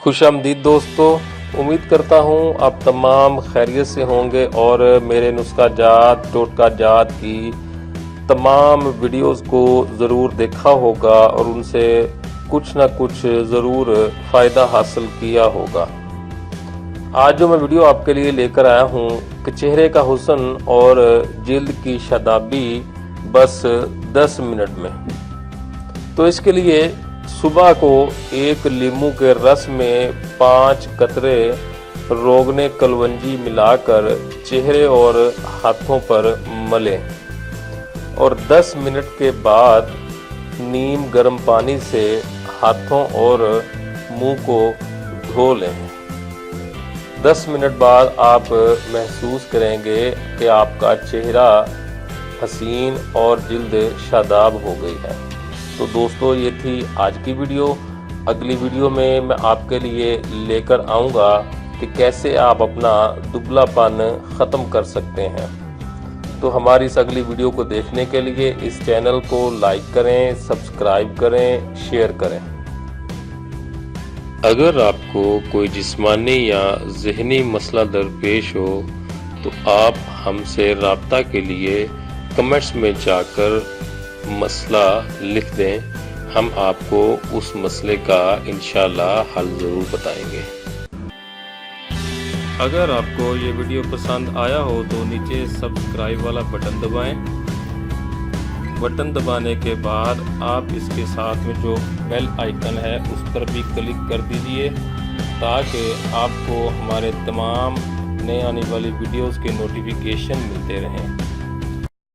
खुश आमदीद दोस्तों, उम्मीद करता हूँ आप तमाम खैरियत से होंगे और मेरे नुस्खा जात टोटका जात की तमाम वीडियोस को ज़रूर देखा होगा और उनसे कुछ ना कुछ ज़रूर फ़ायदा हासिल किया होगा। आज जो मैं वीडियो आपके लिए लेकर आया हूँ कि चेहरे का हुस्न और जिल्द की शादाबी बस 10 मिनट में। तो इसके लिए सुबह को एक लीमू के रस में 5 कतरे रोगने कलवंजी मिलाकर चेहरे और हाथों पर मलें और 10 मिनट के बाद नीम गर्म पानी से हाथों और मुंह को धो लें। 10 मिनट बाद आप महसूस करेंगे कि आपका चेहरा हसीन और जिल्द शादाब हो गई है। तो दोस्तों, ये थी आज की वीडियो। अगली वीडियो में मैं आपके लिए लेकर आऊँगा कि कैसे आप अपना दुबलापन ख़त्म कर सकते हैं। तो हमारी इस अगली वीडियो को देखने के लिए इस चैनल को लाइक करें, सब्सक्राइब करें, शेयर करें। अगर आपको कोई जिस्मानी या ज़हनी मसला दरपेश हो तो आप हमसे राब्ता के लिए कमेंट्स में जाकर मसला लिख दें। हम आपको उस मसले का इंशाअल्लाह हल ज़रूर बताएंगे। अगर आपको ये वीडियो पसंद आया हो तो नीचे सब्सक्राइब वाला बटन दबाएं। बटन दबाने के बाद आप इसके साथ में जो बेल आइकन है उस पर भी क्लिक कर दीजिए ताकि आपको हमारे तमाम नए आने वाली वीडियोस के नोटिफिकेशन मिलते रहें।